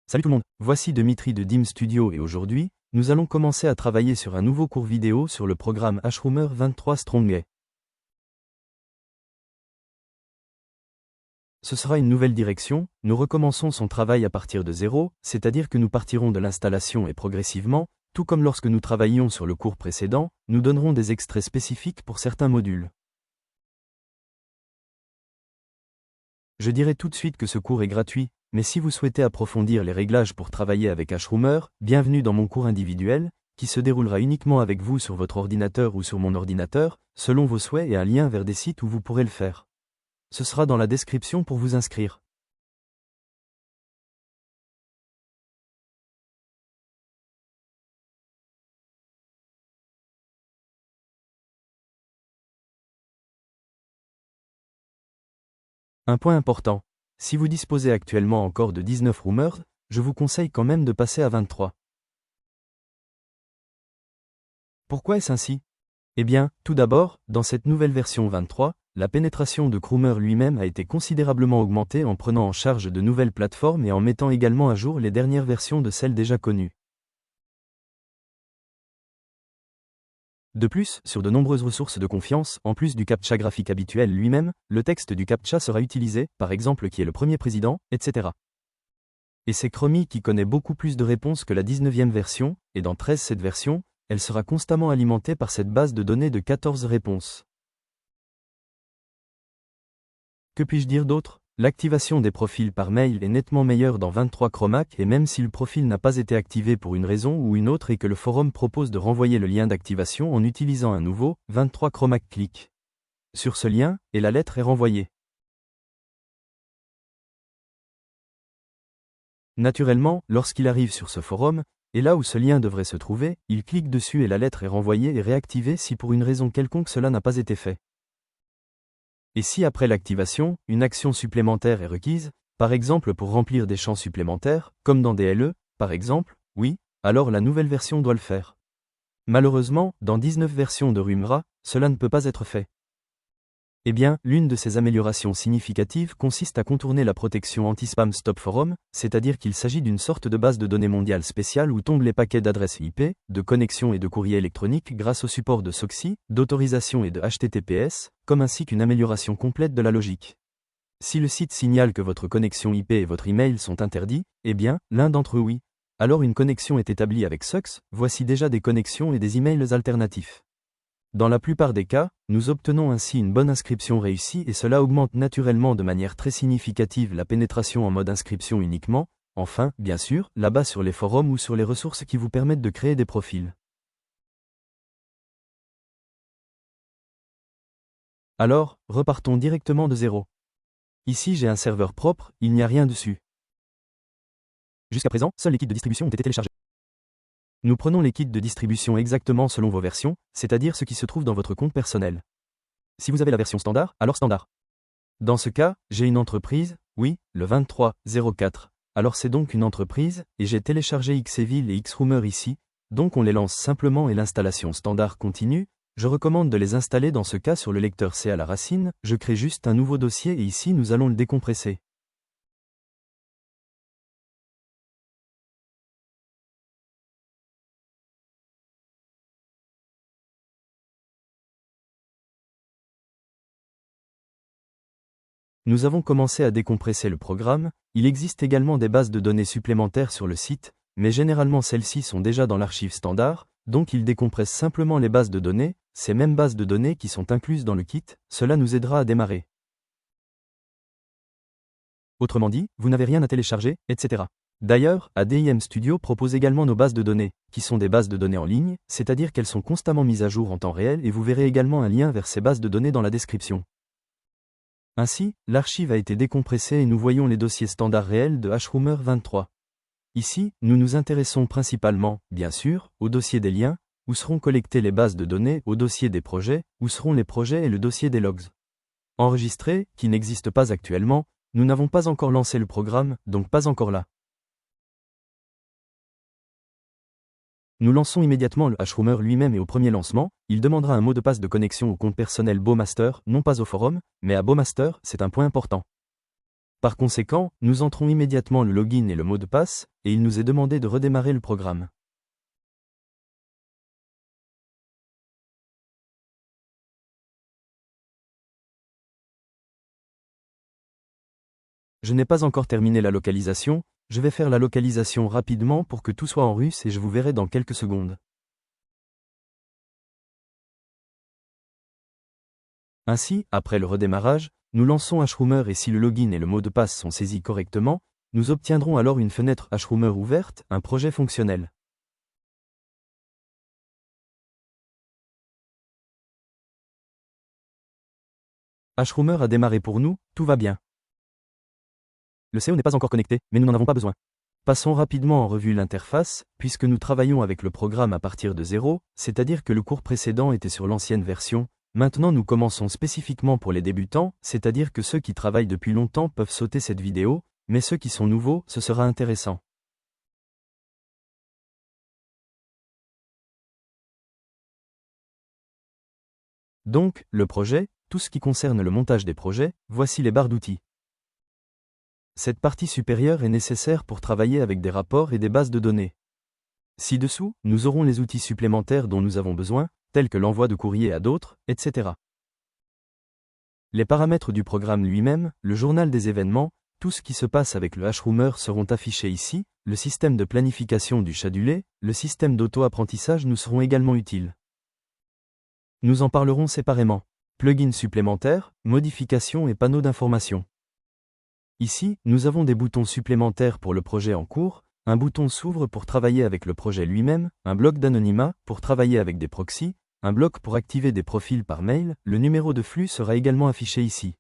Salut tout le monde, voici Dimitri de Dim Studio et aujourd'hui, nous allons commencer à travailler sur un nouveau cours vidéo sur le programme Ashroomer 23 Strongay. Ce sera une nouvelle direction, nous recommençons son travail à partir de zéro, c'est-à-dire que nous partirons de l'installation et progressivement, tout comme lorsque nous travaillions sur le cours précédent, nous donnerons des extraits spécifiques pour certains modules. Je dirai tout de suite que ce cours est gratuit, mais si vous souhaitez approfondir les réglages pour travailler avec Ashroomer, bienvenue dans mon cours individuel, qui se déroulera uniquement avec vous sur votre ordinateur ou sur mon ordinateur, selon vos souhaits et un lien vers des sites où vous pourrez le faire. Ce sera dans la description pour vous inscrire. Un point important. Si vous disposez actuellement encore de 19 roomers, je vous conseille quand même de passer à 23. Pourquoi est-ce ainsi? Eh bien, tout d'abord, dans cette nouvelle version 23, la pénétration de Kroomer lui-même a été considérablement augmentée en prenant en charge de nouvelles plateformes et en mettant également à jour les dernières versions de celles déjà connues. De plus, sur de nombreuses ressources de confiance, en plus du CAPTCHA graphique habituel lui-même, le texte du CAPTCHA sera utilisé, par exemple qui est le premier président, etc. Et c'est Chromie qui connaît beaucoup plus de réponses que la 19e version, et dans 13 cette version, elle sera constamment alimentée par cette base de données de 14 réponses. Que puis-je dire d'autre? L'activation des profils par mail est nettement meilleure dans 23 Chromac et même si le profil n'a pas été activé pour une raison ou une autre et que le forum propose de renvoyer le lien d'activation en utilisant un nouveau 23 Chromac clique sur ce lien et la lettre est renvoyée. Naturellement, lorsqu'il arrive sur ce forum, et là où ce lien devrait se trouver, il clique dessus et la lettre est renvoyée et réactivée si pour une raison quelconque cela n'a pas été fait. Et si après l'activation, une action supplémentaire est requise, par exemple pour remplir des champs supplémentaires, comme dans DLE, par exemple, oui, alors la nouvelle version doit le faire. Malheureusement, dans 19 versions de Rumra, cela ne peut pas être fait. Eh bien, l'une de ces améliorations significatives consiste à contourner la protection anti-spam Stop Forum, c'est-à-dire qu'il s'agit d'une sorte de base de données mondiale spéciale où tombent les paquets d'adresses IP, de connexion et de courrier électronique grâce au support de SOCSI, d'autorisation et de HTTPS, comme ainsi qu'une amélioration complète de la logique. Si le site signale que votre connexion IP et votre email sont interdits, eh bien, l'un d'entre eux oui. Alors une connexion est établie avec SOCS, voici déjà des connexions et des emails alternatifs. Dans la plupart des cas, nous obtenons ainsi une bonne inscription réussie et cela augmente naturellement de manière très significative la pénétration en mode inscription uniquement, enfin, bien sûr, là-bas sur les forums ou sur les ressources qui vous permettent de créer des profils. Alors, repartons directement de zéro. Ici j'ai un serveur propre, il n'y a rien dessus. Jusqu'à présent, seuls les kits de distribution ont été téléchargés. Nous prenons les kits de distribution exactement selon vos versions, c'est-à-dire ce qui se trouve dans votre compte personnel. Si vous avez la version standard, alors standard. Dans ce cas, j'ai une entreprise, oui, le 2304. Alors c'est donc une entreprise, et j'ai téléchargé Xevil et Xroomer ici, donc on les lance simplement et l'installation standard continue. Je recommande de les installer dans ce cas sur le lecteur C à la racine, je crée juste un nouveau dossier et ici nous allons le décompresser. Nous avons commencé à décompresser le programme, il existe également des bases de données supplémentaires sur le site, mais généralement celles-ci sont déjà dans l'archive standard, donc il décompresse simplement les bases de données, ces mêmes bases de données qui sont incluses dans le kit, cela nous aidera à démarrer. Autrement dit, vous n'avez rien à télécharger, etc. D'ailleurs, ADIM Studio propose également nos bases de données, qui sont des bases de données en ligne, c'est-à-dire qu'elles sont constamment mises à jour en temps réel et vous verrez également un lien vers ces bases de données dans la description. Ainsi, l'archive a été décompressée et nous voyons les dossiers standards réels de Ashroomer 23. Ici, nous nous intéressons principalement, bien sûr, au dossier des liens, où seront collectées les bases de données, au dossier des projets, où seront les projets et le dossier des logs. Enregistrés, qui n'existe pas actuellement, nous n'avons pas encore lancé le programme, donc pas encore là. Nous lançons immédiatement le Ashroomer lui-même et au premier lancement, il demandera un mot de passe de connexion au compte personnel Bowmaster, non pas au forum, mais à Bowmaster, c'est un point important. Par conséquent, nous entrons immédiatement le login et le mot de passe, et il nous est demandé de redémarrer le programme. Je n'ai pas encore terminé la localisation, je vais faire la localisation rapidement pour que tout soit en russe et je vous verrai dans quelques secondes. Ainsi, après le redémarrage, nous lançons Ashroomer et si le login et le mot de passe sont saisis correctement, nous obtiendrons alors une fenêtre Ashroomer ouverte, un projet fonctionnel. Ashroomer a démarré pour nous, tout va bien. Le CO n'est pas encore connecté, mais nous n'en avons pas besoin. Passons rapidement en revue l'interface, puisque nous travaillons avec le programme à partir de zéro, c'est-à-dire que le cours précédent était sur l'ancienne version. Maintenant nous commençons spécifiquement pour les débutants, c'est-à-dire que ceux qui travaillent depuis longtemps peuvent sauter cette vidéo, mais ceux qui sont nouveaux, ce sera intéressant. Donc, le projet, tout ce qui concerne le montage des projets, voici les barres d'outils. Cette partie supérieure est nécessaire pour travailler avec des rapports et des bases de données. Ci-dessous, nous aurons les outils supplémentaires dont nous avons besoin, tels que l'envoi de courrier à d'autres, etc. Les paramètres du programme lui-même, le journal des événements, tout ce qui se passe avec le Ashroomer seront affichés ici, le système de planification du Schedulé, le système d'auto-apprentissage nous seront également utiles. Nous en parlerons séparément. Plugins supplémentaires, modifications et panneaux d'information. Ici, nous avons des boutons supplémentaires pour le projet en cours, un bouton s'ouvre pour travailler avec le projet lui-même, un bloc d'anonymat pour travailler avec des proxys, un bloc pour activer des profils par mail, le numéro de flux sera également affiché ici.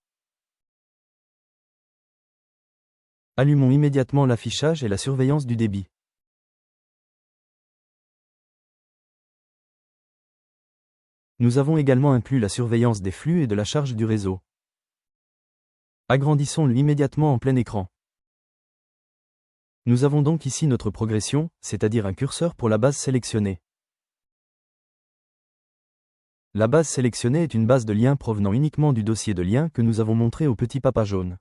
Allumons immédiatement l'affichage et la surveillance du débit. Nous avons également inclus la surveillance des flux et de la charge du réseau. Agrandissons-le immédiatement en plein écran. Nous avons donc ici notre progression, c'est-à-dire un curseur pour la base sélectionnée. La base sélectionnée est une base de liens provenant uniquement du dossier de liens que nous avons montré au petit papa jaune.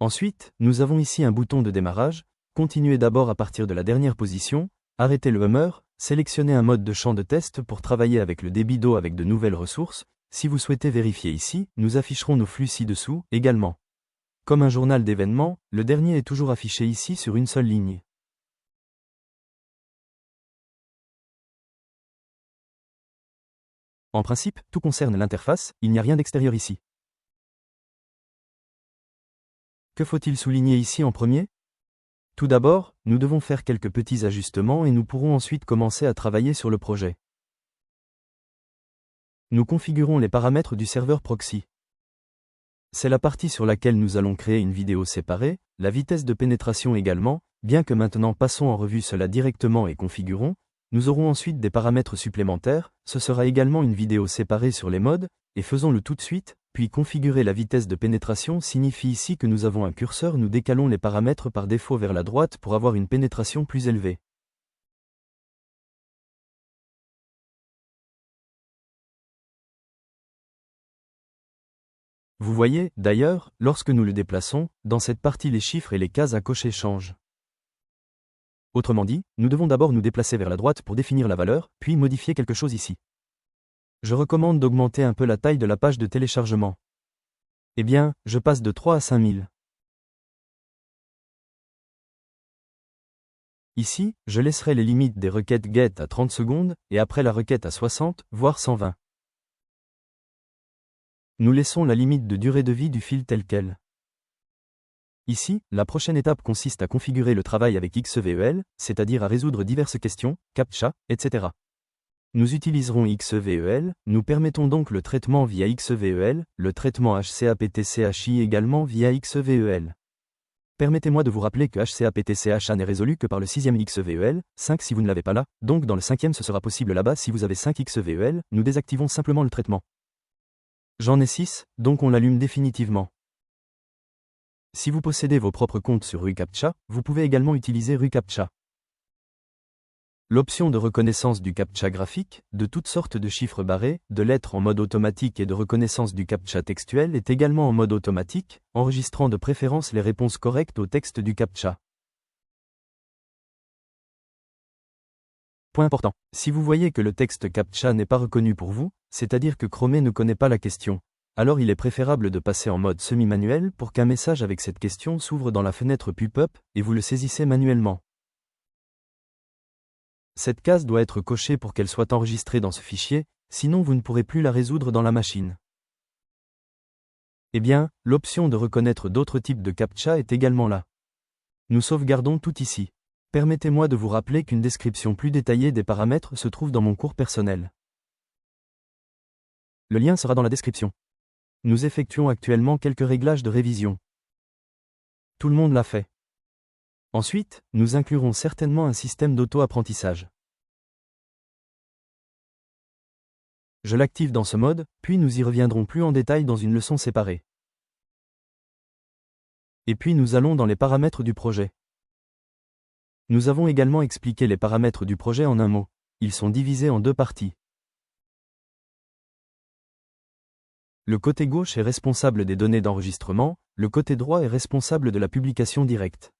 Ensuite, nous avons ici un bouton de démarrage, continuez d'abord à partir de la dernière position, arrêtez le hummer, sélectionnez un mode de champ de test pour travailler avec le débit d'eau avec de nouvelles ressources. Si vous souhaitez vérifier ici, nous afficherons nos flux ci-dessous, également. Comme un journal d'événements, le dernier est toujours affiché ici sur une seule ligne. En principe, tout concerne l'interface, il n'y a rien d'extérieur ici. Que faut-il souligner ici en premier ? Tout d'abord, nous devons faire quelques petits ajustements et nous pourrons ensuite commencer à travailler sur le projet. Nous configurons les paramètres du serveur proxy. C'est la partie sur laquelle nous allons créer une vidéo séparée, la vitesse de pénétration également, bien que maintenant passons en revue cela directement et configurons, nous aurons ensuite des paramètres supplémentaires, ce sera également une vidéo séparée sur les modes, et faisons-le tout de suite, puis configurer la vitesse de pénétration signifie ici que nous avons un curseur, nous décalons les paramètres par défaut vers la droite pour avoir une pénétration plus élevée. Vous voyez, d'ailleurs, lorsque nous le déplaçons, dans cette partie les chiffres et les cases à cocher changent. Autrement dit, nous devons d'abord nous déplacer vers la droite pour définir la valeur, puis modifier quelque chose ici. Je recommande d'augmenter un peu la taille de la page de téléchargement. Eh bien, je passe de 3 à 5000. Ici, je laisserai les limites des requêtes GET à 30 secondes, et après la requête à 60, voire 120. Nous laissons la limite de durée de vie du fil telle quelle. Ici, la prochaine étape consiste à configurer le travail avec XVEL, c'est-à-dire à résoudre diverses questions, CAPTCHA, etc. Nous utiliserons XVEL, nous permettons donc le traitement via XVEL, le traitement HCAPTCHI également via XVEL. Permettez-moi de vous rappeler que HCAPTCHA n'est résolu que par le 6e XVEL, 5 si vous ne l'avez pas là, donc dans le 5e ce sera possible là-bas si vous avez 5 XVEL, nous désactivons simplement le traitement. J'en ai 6, donc on l'allume définitivement. Si vous possédez vos propres comptes sur RuCAPTCHA, vous pouvez également utiliser RuCAPTCHA. L'option de reconnaissance du captcha graphique, de toutes sortes de chiffres barrés, de lettres en mode automatique et de reconnaissance du captcha textuel est également en mode automatique, enregistrant de préférence les réponses correctes au texte du captcha. Point important. Si vous voyez que le texte captcha n'est pas reconnu pour vous, c'est-à-dire que Chrome ne connaît pas la question, alors il est préférable de passer en mode semi-manuel pour qu'un message avec cette question s'ouvre dans la fenêtre pop-up et vous le saisissez manuellement. Cette case doit être cochée pour qu'elle soit enregistrée dans ce fichier, sinon vous ne pourrez plus la résoudre dans la machine. Eh bien, l'option de reconnaître d'autres types de captcha est également là. Nous sauvegardons tout ici. Permettez-moi de vous rappeler qu'une description plus détaillée des paramètres se trouve dans mon cours personnel. Le lien sera dans la description. Nous effectuons actuellement quelques réglages de révision. Tout le monde l'a fait. Ensuite, nous inclurons certainement un système d'auto-apprentissage. Je l'active dans ce mode, puis nous y reviendrons plus en détail dans une leçon séparée. Et puis nous allons dans les paramètres du projet. Nous avons également expliqué les paramètres du projet en un mot. Ils sont divisés en deux parties. Le côté gauche est responsable des données d'enregistrement, le côté droit est responsable de la publication directe.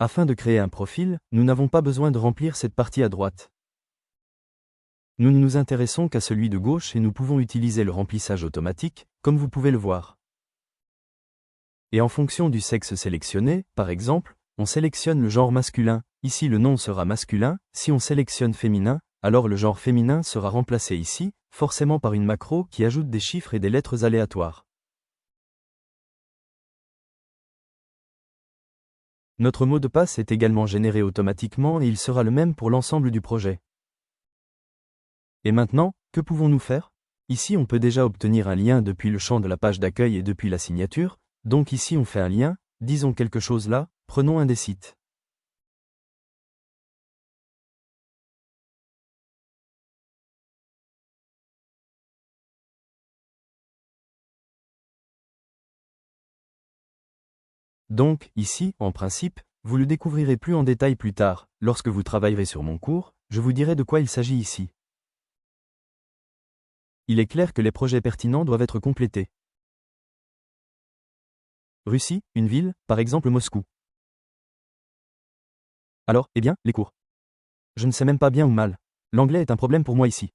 Afin de créer un profil, nous n'avons pas besoin de remplir cette partie à droite. Nous ne nous intéressons qu'à celui de gauche et nous pouvons utiliser le remplissage automatique, comme vous pouvez le voir. Et en fonction du sexe sélectionné, par exemple, on sélectionne le genre masculin, ici le nom sera masculin, si on sélectionne féminin, alors le genre féminin sera remplacé ici, forcément par une macro qui ajoute des chiffres et des lettres aléatoires. Notre mot de passe est également généré automatiquement et il sera le même pour l'ensemble du projet. Et maintenant, que pouvons-nous faire? Ici on peut déjà obtenir un lien depuis le champ de la page d'accueil et depuis la signature, donc ici on fait un lien, disons quelque chose là, prenons un des sites. Donc, ici, en principe, vous le découvrirez plus en détail plus tard, lorsque vous travaillerez sur mon cours, je vous dirai de quoi il s'agit ici. Il est clair que les projets pertinents doivent être complétés. Russie, une ville, par exemple Moscou. Alors, eh bien, les cours. Je ne sais même pas bien ou mal. L'anglais est un problème pour moi ici.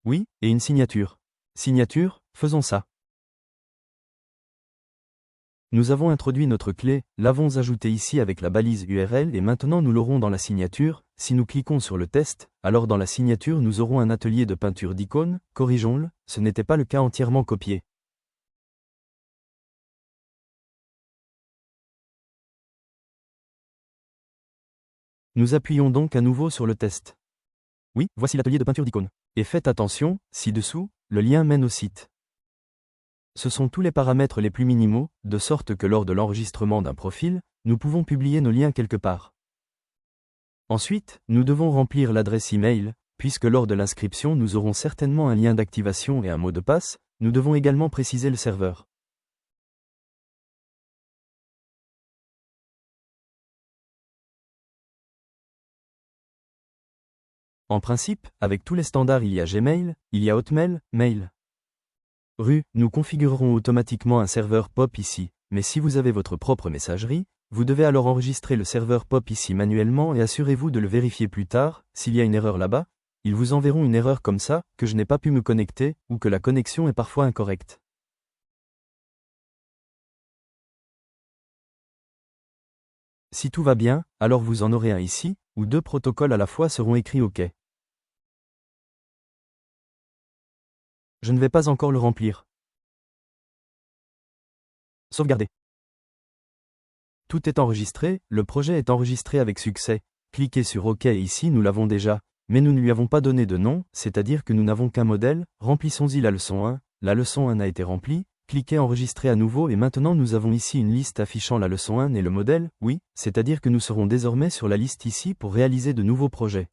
Oui, et une signature. Signature, faisons ça. Nous avons introduit notre clé, l'avons ajoutée ici avec la balise URL et maintenant nous l'aurons dans la signature. Si nous cliquons sur le test, alors dans la signature nous aurons un atelier de peinture d'icônes, corrigeons-le, ce n'était pas le cas entièrement copié. Nous appuyons donc à nouveau sur le test. Oui, voici l'atelier de peinture d'icônes. Et faites attention, ci-dessous, le lien mène au site. Ce sont tous les paramètres les plus minimaux, de sorte que lors de l'enregistrement d'un profil, nous pouvons publier nos liens quelque part. Ensuite, nous devons remplir l'adresse email, puisque lors de l'inscription nous aurons certainement un lien d'activation et un mot de passe, nous devons également préciser le serveur. En principe, avec tous les standards il y a Gmail, il y a Hotmail, Mail. Nous configurerons automatiquement un serveur POP ici, mais si vous avez votre propre messagerie, vous devez alors enregistrer le serveur POP ici manuellement et assurez-vous de le vérifier plus tard, s'il y a une erreur là-bas, ils vous enverront une erreur comme ça, que je n'ai pas pu me connecter, ou que la connexion est parfois incorrecte. Si tout va bien, alors vous en aurez un ici, où deux protocoles à la fois seront écrits OK. Je ne vais pas encore le remplir. Sauvegarder. Tout est enregistré, le projet est enregistré avec succès. Cliquez sur OK ici nous l'avons déjà, mais nous ne lui avons pas donné de nom, c'est-à-dire que nous n'avons qu'un modèle, remplissons-y la leçon 1, la leçon 1 a été remplie, cliquez enregistrer à nouveau et maintenant nous avons ici une liste affichant la leçon 1 et le modèle, oui, c'est-à-dire que nous serons désormais sur la liste ici pour réaliser de nouveaux projets.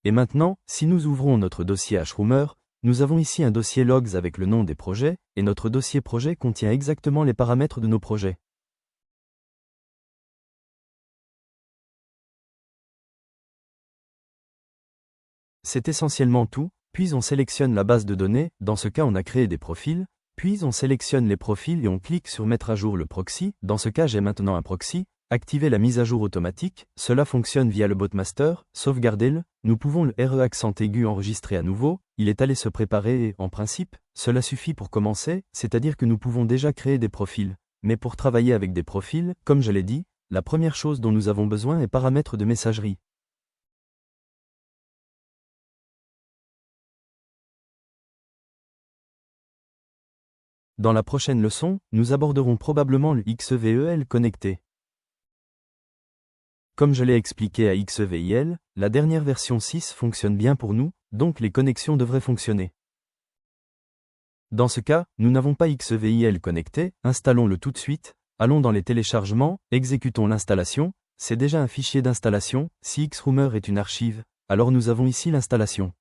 Et maintenant, si nous ouvrons notre dossier Shroomer, Nous avons ici un dossier logs avec le nom des projets, et notre dossier projet contient exactement les paramètres de nos projets. C'est essentiellement tout, puis on sélectionne la base de données, dans ce cas on a créé des profils, puis on sélectionne les profils et on clique sur mettre à jour le proxy, dans ce cas j'ai maintenant un proxy, activer la mise à jour automatique, cela fonctionne via le botmaster, sauvegarder-le, nous pouvons le RE accent aigu enregistrer à nouveau, il est allé se préparer et, en principe, cela suffit pour commencer, c'est-à-dire que nous pouvons déjà créer des profils. Mais pour travailler avec des profils, comme je l'ai dit, la première chose dont nous avons besoin est paramètres de messagerie. Dans la prochaine leçon, nous aborderons probablement le XVEL connecté. Comme je l'ai expliqué à XVIL, la dernière version 6 fonctionne bien pour nous, donc les connexions devraient fonctionner. Dans ce cas, nous n'avons pas XVIL connecté, installons-le tout de suite, allons dans les téléchargements, exécutons l'installation, c'est déjà un fichier d'installation, si Xroomer est une archive, alors nous avons ici l'installation.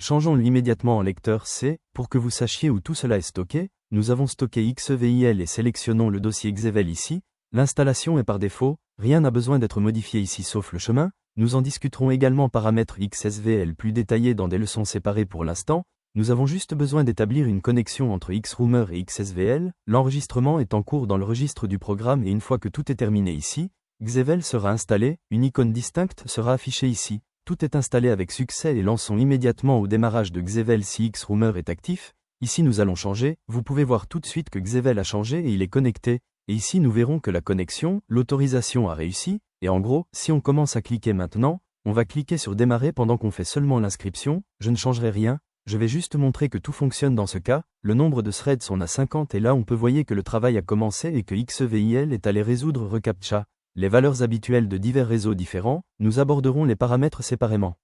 Changeons-le immédiatement en lecteur C, pour que vous sachiez où tout cela est stocké, nous avons stocké XVIL et sélectionnons le dossier Xevel ici, l'installation est par défaut, rien n'a besoin d'être modifié ici sauf le chemin, nous en discuterons également paramètres XSVL plus détaillés dans des leçons séparées pour l'instant, nous avons juste besoin d'établir une connexion entre Xroomer et XSVL, l'enregistrement est en cours dans le registre du programme et une fois que tout est terminé ici, Xevel sera installé, une icône distincte sera affichée ici. Tout est installé avec succès et lançons immédiatement au démarrage de Xevel si Xroomer est actif. Ici nous allons changer, vous pouvez voir tout de suite que Xevel a changé et il est connecté. Et ici nous verrons que la connexion, l'autorisation a réussi, et en gros, si on commence à cliquer maintenant, on va cliquer sur démarrer pendant qu'on fait seulement l'inscription, je ne changerai rien, je vais juste montrer que tout fonctionne dans ce cas, le nombre de threads on a 50 et là on peut voir que le travail a commencé et que XVIL est allé résoudre reCAPTCHA. Les valeurs habituelles de divers réseaux différents, nous aborderons les paramètres séparément.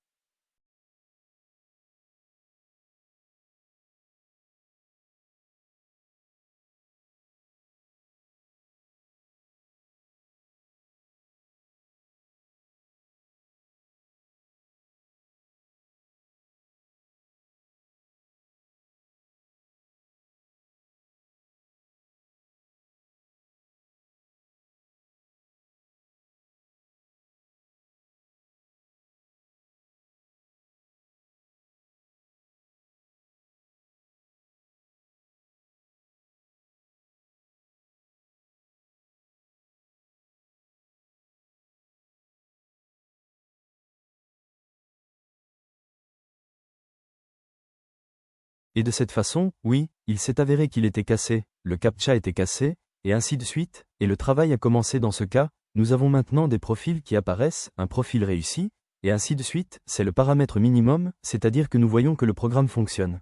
Et de cette façon, oui, il s'est avéré qu'il était cassé, le CAPTCHA était cassé, et ainsi de suite, et le travail a commencé dans ce cas, nous avons maintenant des profils qui apparaissent, un profil réussi, et ainsi de suite, c'est le paramètre minimum, c'est-à-dire que nous voyons que le programme fonctionne.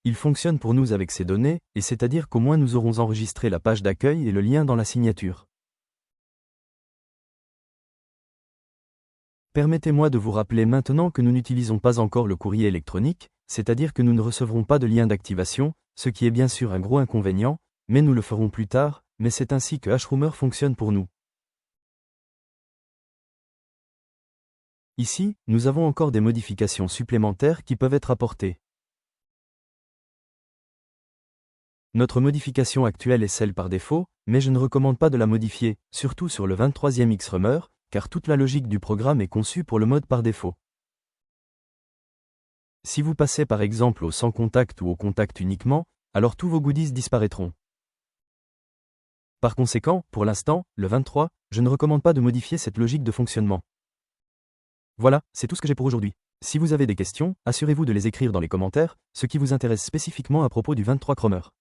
Il fonctionne pour nous avec ces données, et c'est-à-dire qu'au moins nous aurons enregistré la page d'accueil et le lien dans la signature. Permettez-moi de vous rappeler maintenant que nous n'utilisons pas encore le courrier électronique, c'est-à-dire que nous ne recevrons pas de lien d'activation, ce qui est bien sûr un gros inconvénient, mais nous le ferons plus tard, mais c'est ainsi que Hromer fonctionne pour nous. Ici, nous avons encore des modifications supplémentaires qui peuvent être apportées. Notre modification actuelle est celle par défaut, mais je ne recommande pas de la modifier, surtout sur le 23e Xroomer, car toute la logique du programme est conçue pour le mode par défaut. Si vous passez par exemple au sans contact ou au contact uniquement, alors tous vos goodies disparaîtront. Par conséquent, pour l'instant, le 23, je ne recommande pas de modifier cette logique de fonctionnement. Voilà, c'est tout ce que j'ai pour aujourd'hui. Si vous avez des questions, assurez-vous de les écrire dans les commentaires, ce qui vous intéresse spécifiquement à propos du 23 Xroomer.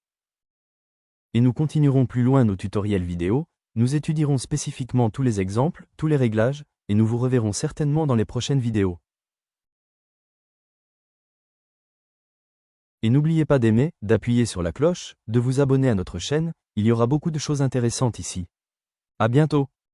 Et nous continuerons plus loin nos tutoriels vidéo, nous étudierons spécifiquement tous les exemples, tous les réglages, et nous vous reverrons certainement dans les prochaines vidéos. Et n'oubliez pas d'aimer, d'appuyer sur la cloche, de vous abonner à notre chaîne, il y aura beaucoup de choses intéressantes ici. À bientôt!